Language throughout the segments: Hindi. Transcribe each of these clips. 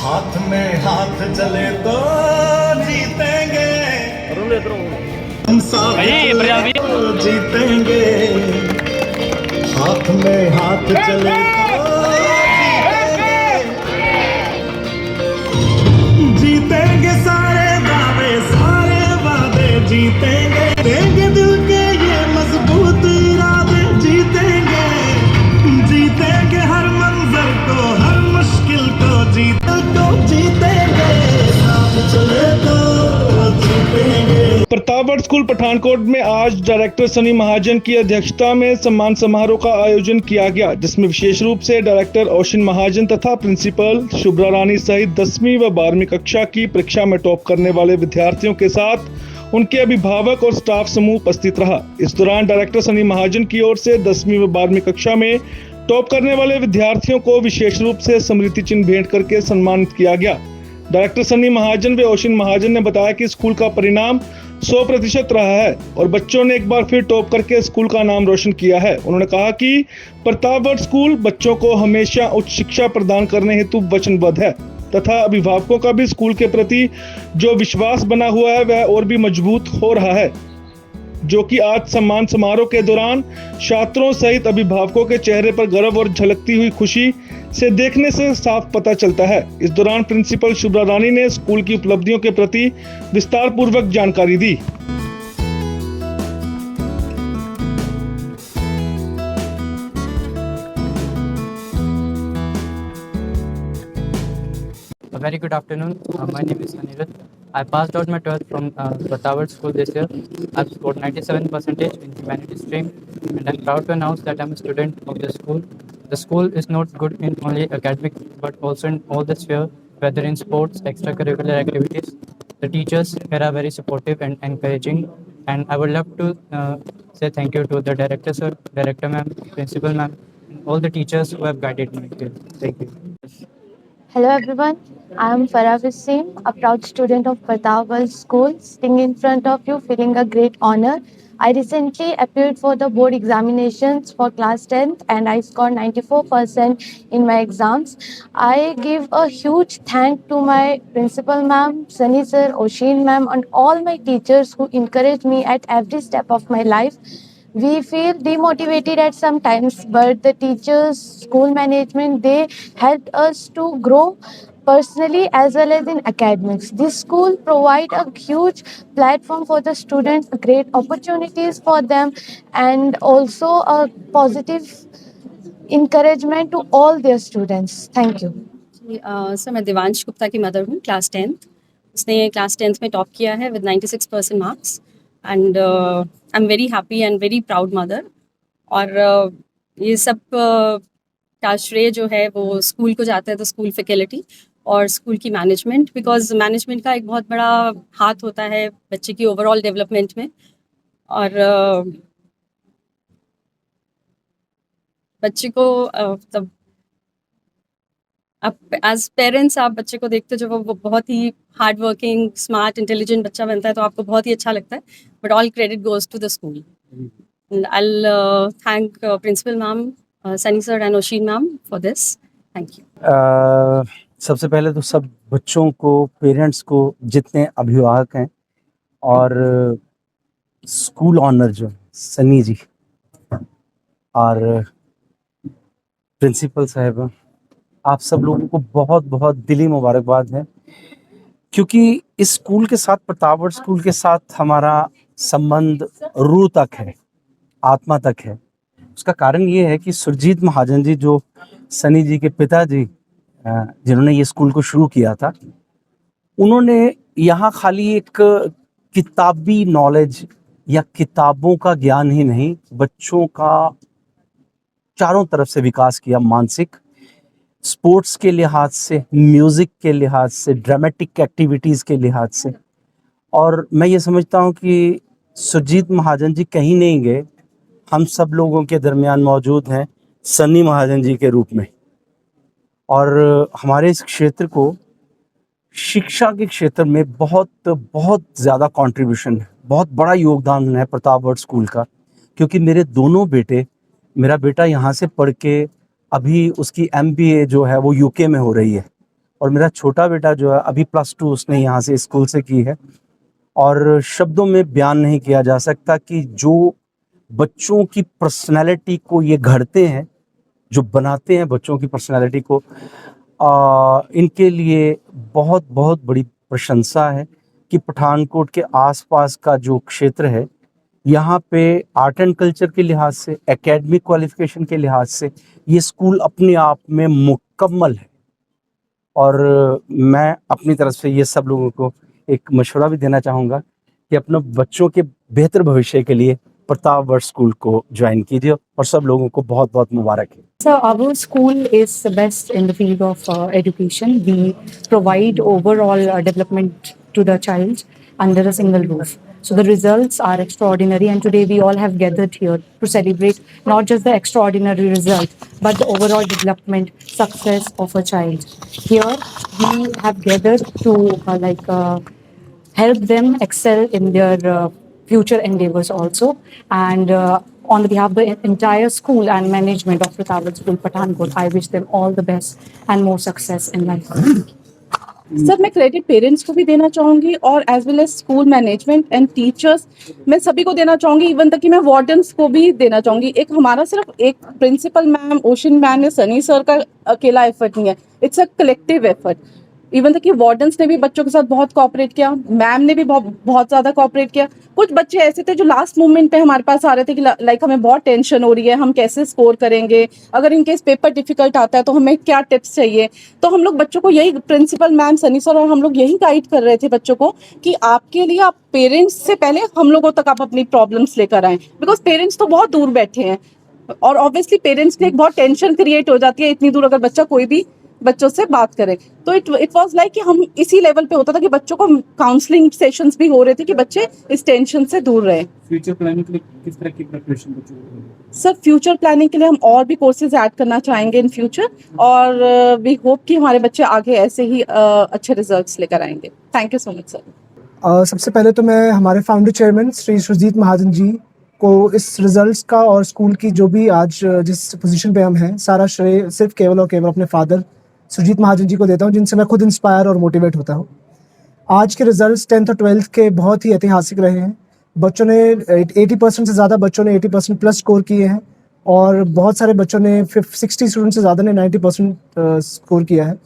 हाथ में हाथ चले तो जीतेंगे, हम साथ चले तो जीतेंगे, हाथ में हाथ चले तो जीतेंगे, जीतेंगे सारे वादे जीतेंगे, देंगे दिल के ये मजबूत इरादे, जीतेंगे, जीतेंगे हर मंजर को, हर मुश्किल को जीतेंगे, साथ चले तो जीतेंगे। प्रतापगढ़ स्कूल पठानकोट में आज डायरेक्टर सनी महाजन की अध्यक्षता में सम्मान समारोह का आयोजन किया गया, जिसमें विशेष रूप से डायरेक्टर ओशिन महाजन तथा प्रिंसिपल शुभ्रा रानी सहित 10वीं व 12वीं कक्षा की परीक्षा में टॉप करने वाले विद्यार्थियों के साथ उनके अभिभावक और स्टाफ समूह उपस्थित रहा। इस दौरान डायरेक्टर सनी महाजन की ओर से 10वीं व 12वीं कक्षा में टॉप करने वाले विद्यार्थियों को विशेष रूप से स्मृति चिन्ह भेंट करके सम्मानित किया गया। डायरेक्टर सनी महाजन व ओशिन महाजन ने बताया कि स्कूल का परिणाम 100% रहा है और बच्चों ने एक बार फिर टॉप करके स्कूल का नाम रोशन किया है। उन्होंने कहा कि प्रतापगढ़ स्कूल बच्चों को हमेशा उच्च शिक्षा प्रदान करने हेतु वचनबद्ध है तथा अभिभावकों का भी स्कूल के प्रति जो विश्वास बना हुआ है वह और भी मजबूत हो रहा है, जो कि आज सम्मान समारोह के दौरान छात्रों सहित अभिभावकों के चेहरे पर गर्व और झलकती हुई खुशी से देखने से साफ पता चलता है। इस दौरान प्रिंसिपल शुभ्रा रानी ने स्कूल की उपलब्धियों के प्रति विस्तार पूर्वक जानकारी दी। A very good afternoon. My name is Anirudh. I passed out my 12th from Pratabad School this year. I've scored 97% in humanities stream, and I'm proud to announce that I'm a student of the school. The school is not good in only academic, but also in all the sphere, whether in sports, extracurricular activities. The teachers here are very supportive and encouraging, and I would love to say thank you to the director sir, director ma'am, principal ma'am, and all the teachers who have guided me here. Thank you. Hello everyone, I am Farah Wasim, a proud student of Pratabgarh School, sitting in front of you feeling a great honor. I recently appeared for the board examinations for class 10th and I scored 94% in my exams. I give a huge thank to my principal ma'am, Sunny sir, Oshin ma'am and all my teachers who encourage me at every step of my life. We feel demotivated at some times, but the teachers, school management, they helped us to grow personally as well as in academics. This school provide a huge platform for the students, great opportunities for them, and also a positive encouragement to all their students. Thank you. Sir मैं देवांश गुप्ता की मदर हूँ, क्लास 10th। उसने क्लास 10th में टॉप किया है with 96% marks and I am very happy and very proud mother. और ये सब का श्रेय जो है वो स्कूल को जाता है, तो स्कूल फैकल्टी और स्कूल की मैनेजमेंट, बिकॉज मैनेजमेंट का एक बहुत बड़ा हाथ होता है बच्चे की ओवरऑल डेवलपमेंट में। और बच्चे को तब आप एज पेरेंट्स आप बच्चे को देखते हो जब वो बहुत ही हार्ड वर्किंग, स्मार्ट, इंटेलिजेंट बच्चा बनता है तो आपको बहुत ही अच्छा लगता है। But all credit goes to the school. I will thank principal ma'am, Sunny sir and Oshin ma'am for this. Thank you. सबसे पहले तो सब बच्चों को, पेरेंट्स को, जितने अभिभावक हैं और स्कूल ऑनर जो सनी जी और प्रिंसिपल साहब, आप सब लोगों को बहुत बहुत दिली मुबारकबाद है, क्योंकि इस स्कूल के साथ, प्रतापगढ़ स्कूल के साथ हमारा संबंध रूह तक है, आत्मा तक है। उसका कारण ये है कि सुरजीत महाजन जी, जो सनी जी के पिताजी जिन्होंने ये स्कूल को शुरू किया था, उन्होंने यहाँ खाली एक किताबी नॉलेज या किताबों का ज्ञान ही नहीं, बच्चों का चारों तरफ से विकास किया, मानसिक, स्पोर्ट्स के लिहाज से, म्यूज़िक के लिहाज से, ड्रामेटिक एक्टिविटीज़ के लिहाज से। और मैं ये समझता हूँ कि सुरजीत महाजन जी कहीं नहीं गए, हम सब लोगों के दरमियान मौजूद हैं सनी महाजन जी के रूप में। और हमारे इस क्षेत्र को, शिक्षा के क्षेत्र में बहुत बहुत ज़्यादा कंट्रीब्यूशन है, बहुत बड़ा योगदान है प्रतापगढ़ स्कूल का। क्योंकि मेरे दोनों बेटे, मेरा बेटा यहाँ से पढ़ के अभी उसकी MBA जो है वो UK में हो रही है, और मेरा छोटा बेटा जो है अभी +2 उसने यहाँ से स्कूल से की है। और शब्दों में बयान नहीं किया जा सकता कि जो बच्चों की पर्सनैलिटी को ये घड़ते हैं, जो बनाते हैं बच्चों की पर्सनैलिटी को, इनके लिए बहुत बहुत बड़ी प्रशंसा है कि पठानकोट के आसपास का जो क्षेत्र है, यहाँ पे आर्ट एंड कल्चर के लिहाज से, एकेडमिक क्वालिफिकेशन के लिहाज से ये स्कूल अपने आप में मुकम्मल है। और मैं अपनी तरफ से ये सब लोगों को एक मशवरा भी देना चाहूँगा कि अपने बच्चों के बेहतर भविष्य के लिए प्रतापगढ़ स्कूल को ज्वाइन कीजिए, और सब लोगों को बहुत बहुत मुबारक है। So our school is the best in the field of education. We provide overall development to the child under a single roof. So the results are extraordinary, and today we all have gathered here to celebrate not just the extraordinary result, but the overall development success of a child. Here we have gathered to help them excel in their future endeavors also. And on behalf of the entire school and management of Pratapgarh School, Pathankot, I wish them all the best and more success in life. Sir मैं क्रेडिट पेरेंट्स को भी देना चाहूँगी और as well as school management and teachers, मैं सभी को देना चाहूँगी। इवन तक कि मैं वार्डन्स को भी देना चाहूँगी। एक हमारा सिर्फ एक प्रिंसिपल मैम, ओशन मैम या सनी सर का अकेला एफर्ट नहीं है, it's a collective effort. Even तक कि वार्डन्स ने भी बच्चों के साथ बहुत कोऑपरेट किया, मैम ने भी बहुत ज़्यादा कोऑपरेट किया। कुछ बच्चे ऐसे थे जो लास्ट मोमेंट पे हमारे पास आ रहे थे कि लाइक हमें बहुत टेंशन हो रही है, हम कैसे स्कोर करेंगे, अगर इनकेस पेपर डिफिकल्ट आता है तो हमें क्या टिप्स चाहिए। तो हम लोग बच्चों को यही, प्रिंसिपल मैम, सनी सर और हम लोग यही गाइड कर रहे थे बच्चों को कि आपके लिए, आप पेरेंट्स से पहले हम लोगों तक आप अपनी प्रॉब्लम्स लेकर आएँ, बिकॉज पेरेंट्स तो बहुत दूर बैठे हैं और ऑब्वियसली पेरेंट्स के लिए बहुत टेंशन क्रिएट हो जाती है इतनी दूर अगर बच्चा कोई भी बच्चों से बात करें। तो इट वाज लाइक कि हम इसी लेवल पे होता था कि बच्चों को काउंसलिंग सेशंस भी हो रहे थे कि बच्चे इस टेंशन से दूर रहे। फ्यूचर प्लानिंग के लिए किस तरह की प्रिपरेशन बच्चों को? सर फ्यूचर प्लानिंग के लिए हम और भी कोर्सेज ऐड करना चाहेंगे इन फ्यूचर, और वी होप कि हमारे बच्चे आगे ऐसे ही अच्छे रिजल्ट्स लेकर आएंगे। Thank you so much sir. सबसे पहले तो मैं हमारे फाउंडर चेयरमैन श्री सुरजीत महाजन जी को इस रिजल्ट्स का और स्कूल की जो भी आज जिस पोजीशन पे हम हैं, सारा श्रेय सिर्फ केवल और केवल अपने फादर सुरजीत महाजन जी को देता हूं, जिनसे मैं खुद इंस्पायर और मोटिवेट होता हूं। आज के रिजल्ट्स 10th और 12th के बहुत ही ऐतिहासिक रहे हैं। बच्चों ने 80% से ज़्यादा बच्चों ने 80% प्लस स्कोर किए हैं, और बहुत सारे बच्चों ने 60 स्टूडेंट से ज़्यादा ने 90% स्कोर किया है।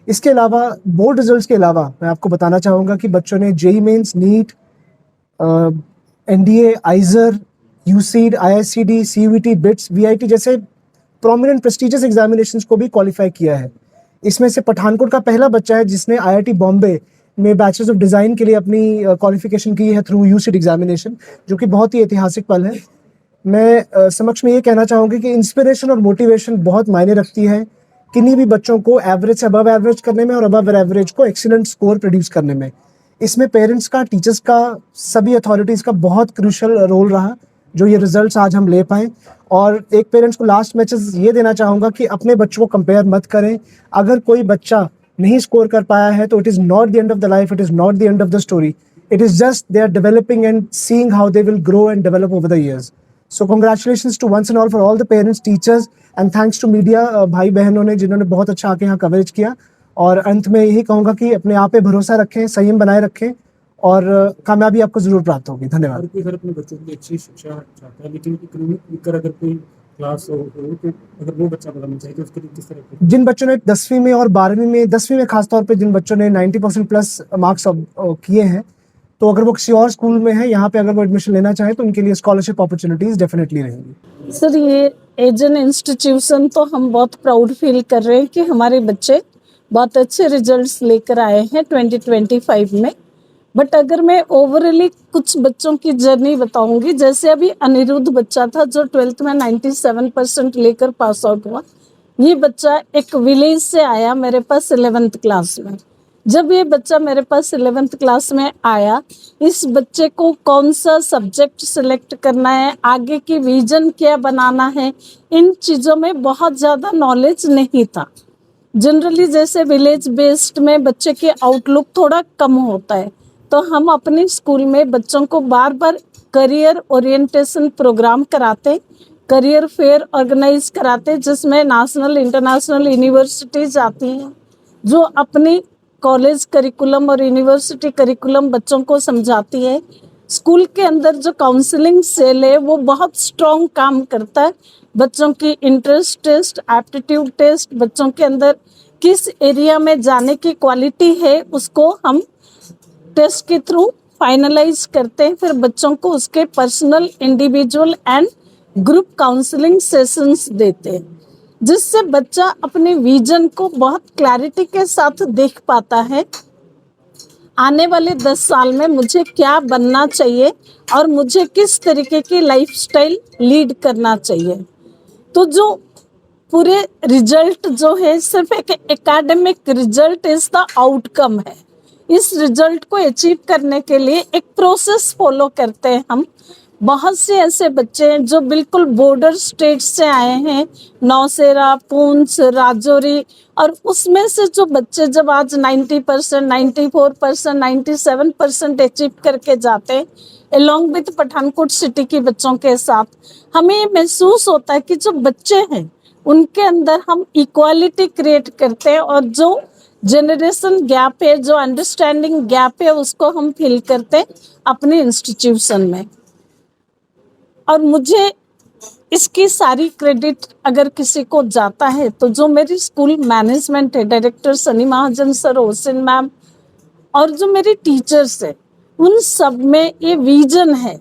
इसके अलावा बोर्ड रिजल्ट्स के अलावा मैं आपको बताना चाहूँगा कि बच्चों ने JEE Mains, NEET, NDA, IISER, UCEED, IICD, CUET, BITS, VIT जैसे प्रोमिनेंट प्रेस्टिजियस एग्जामिनेशंस को भी क्वालिफाई किया है। इसमें से पठानकोट का पहला बच्चा है जिसने आईआईटी बॉम्बे में बैचलर्स ऑफ डिज़ाइन के लिए अपनी क्वालिफिकेशन की है थ्रू यूसीड एग्जामिनेशन, जो कि बहुत ही ऐतिहासिक पल है। मैं समक्ष में ये कहना चाहूँगी कि इंस्पिरेशन और मोटिवेशन बहुत मायने रखती है किन्हीं भी बच्चों को एवरेज से अबव एवरेज करने में और अबव एवरेज को एक्सीलेंट स्कोर प्रोड्यूस करने में। इसमें पेरेंट्स का, टीचर्स का, सभी अथॉरिटीज़ का बहुत क्रूशल रोल रहा जो ये रिजल्ट्स आज हम ले पाएँ। और एक पेरेंट्स को लास्ट मैसेज ये देना चाहूँगा कि अपने बच्चों को कंपेयर मत करें। अगर कोई बच्चा नहीं स्कोर कर पाया है तो it is not the end of the life, it is not the end of the story, it is just they are developing and seeing how they will grow and develop over the years. So congratulations to once and all for all the parents, teachers, and thanks to media भाई बहनों ने जिन्होंने बहुत अच्छा आके यहाँ कवरेज किया। और अंत में यही कहूँगा कि अपने आप पे भरोसा रखें, संयम बनाए रखें, और कामयाबी आपको जरूर प्राप्त होगी। धन्यवाद। कोई घर अपने बच्चों की अच्छी शिक्षा चाहता है लेकिन इकोनॉमिक वीकर अगर कोई क्लास हो तो अगर वो बच्चा पढ़ना चाहिए तो उसके लिए किस तरह के? जिन बच्चों ने 10वीं में और 12वीं में, 10वीं में खासतौर पे जिन बच्चों ने 90% प्लस मार्क्स किए हैं, तो अगर वो किसी और स्कूल में है, यहाँ पे अगर वो एडमिशन लेना चाहे तो उनके लिए स्कॉलरशिप अपॉर्चुनिटीज डेफिनेटली रहेंगी। सर ये एज एन इंस्टीट्यूशन तो हम बहुत प्राउड फील कर रहे हैं कि हमारे बच्चे बहुत अच्छे रिजल्ट्स लेकर आए हैं 2025 में। बट अगर मैं ओवरऑली कुछ बच्चों की जर्नी बताऊंगी, जैसे अभी अनिरुद्ध बच्चा था जो 12th में 97% लेकर पास आउट हुआ। ये बच्चा एक विलेज से आया मेरे पास 11th क्लास में। जब ये बच्चा मेरे पास 11th क्लास में आया, इस बच्चे को कौन सा सब्जेक्ट सिलेक्ट करना है, आगे की विजन क्या बनाना है, इन चीज़ों में बहुत ज़्यादा नॉलेज नहीं था। जनरली जैसे विलेज बेस्ड में बच्चे के आउटलुक थोड़ा कम होता है, तो हम अपने स्कूल में बच्चों को बार बार करियर ओरिएंटेशन प्रोग्राम कराते, करियर फेयर ऑर्गेनाइज कराते, जिसमें नेशनल इंटरनेशनल यूनिवर्सिटीज आती हैं, जो अपनी कॉलेज करिकुलम और यूनिवर्सिटी करिकुलम बच्चों को समझाती है। स्कूल के अंदर जो काउंसलिंग सेल है वो बहुत स्ट्रॉन्ग काम करता है। बच्चों की इंटरेस्ट टेस्ट, एप्टीट्यूड टेस्ट, बच्चों के अंदर किस एरिया में जाने की क्वालिटी है उसको हम टेस्ट के थ्रू फाइनलाइज करते हैं। फिर बच्चों को उसके personal, individual and group counselling sessions देते हैं, जिससे बच्चा अपने विजन को बहुत क्लैरिटी के साथ देख पाता है। आने वाले 10 साल में मुझे क्या बनना चाहिए और मुझे किस तरीके की लाइफस्टाइल लीड करना चाहिए। तो जो पूरे रिजल्ट जो है सिर्फ एक academic result is the outcome है। इस रिजल्ट को अचीव करने के लिए एक प्रोसेस फॉलो करते हैं हम। बहुत से ऐसे बच्चे हैं जो बिल्कुल बॉर्डर स्टेट से आए हैं, नौशेरा, पुंछ, राजौरी, और उसमें से जो बच्चे जब आज 90%, 94%, 97% अचीव करके जाते हैं अलॉन्ग विथ पठानकोट सिटी के बच्चों के साथ, हमें महसूस होता है कि जो बच्चे हैं उनके अंदर हम इक्वालिटी क्रिएट करते हैं और जो जनरेशन गैप है, जो अंडरस्टैंडिंग गैप है, उसको हम फिल करते हैं अपने इंस्टीट्यूशन में। और मुझे इसकी सारी क्रेडिट अगर किसी को जाता है तो जो मेरी स्कूल मैनेजमेंट है, डायरेक्टर सनी महाजन सर, ओसिन मैम और जो मेरी टीचर्स है, उन सब में ये विजन है।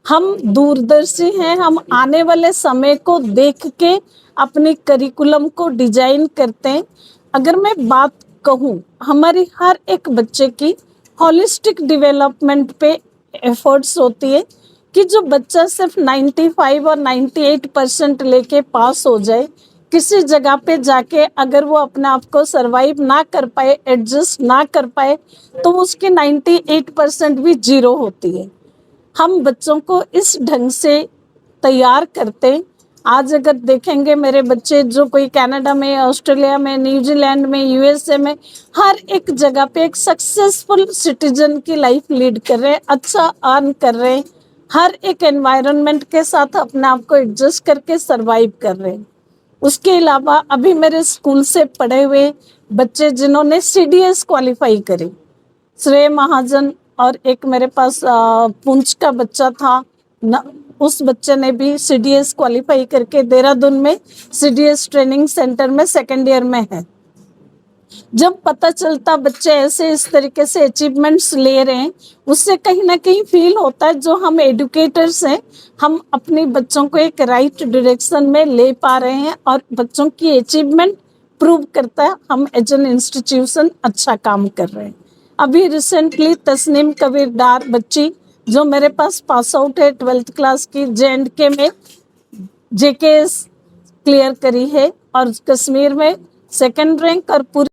हम दूरदर्शी हैं, हम आने वाले समय को देख के अपने करिकुलम को डिजाइन करते हैं। अगर मैं बात कहूँ, हमारी हर एक बच्चे की होलिस्टिक डेवलपमेंट पे एफर्ट्स होती है कि जो बच्चा सिर्फ 95 और 98% लेके पास हो जाए, किसी जगह पे जाके अगर वो अपने आप को सरवाइव ना कर पाए, एडजस्ट ना कर पाए, तो उसकी 98% भी जीरो होती है। हम बच्चों को इस ढंग से तैयार करते हैं। आज अगर देखेंगे मेरे बच्चे जो कोई कनाडा में, ऑस्ट्रेलिया में, न्यूजीलैंड में, यूएसए में, हर एक जगह पे एक सक्सेसफुल सिटीजन की लाइफ लीड कर रहे हैं, अच्छा अर्न कर रहे हैं, हर एक एनवायरनमेंट के साथ अपने आप को एडजस्ट करके सरवाइव कर रहे हैं। उसके अलावा अभी मेरे स्कूल से पढ़े हुए बच्चे जिन्होंने CDS क्वालिफाई करी, श्रेय महाजन, और एक मेरे पास पुंछ का बच्चा था उस बच्चे ने भी CDS क्वालिफाई करके देहरादून में CDS ट्रेनिंग सेंटर में 2nd ईयर में है। जब पता चलता बच्चे ऐसे इस तरीके से अचीवमेंट्स ले रहे हैं, उससे कहीं ना कहीं फील होता है जो हम एडुकेटर्स हैं, हम अपने बच्चों को एक राइट डायरेक्शन में ले पा रहे हैं और बच्चों की अचीवमेंट प्रूव करता है हम एज एन इंस्टीट्यूशन अच्छा काम कर रहे हैं। अभी रिसेंटली तस्नीम कबीर डार बच्ची जो मेरे पास पास आउट है 12th क्लास की, J&K में JKS क्लियर करी है और कश्मीर में 2nd रैंक और पूरी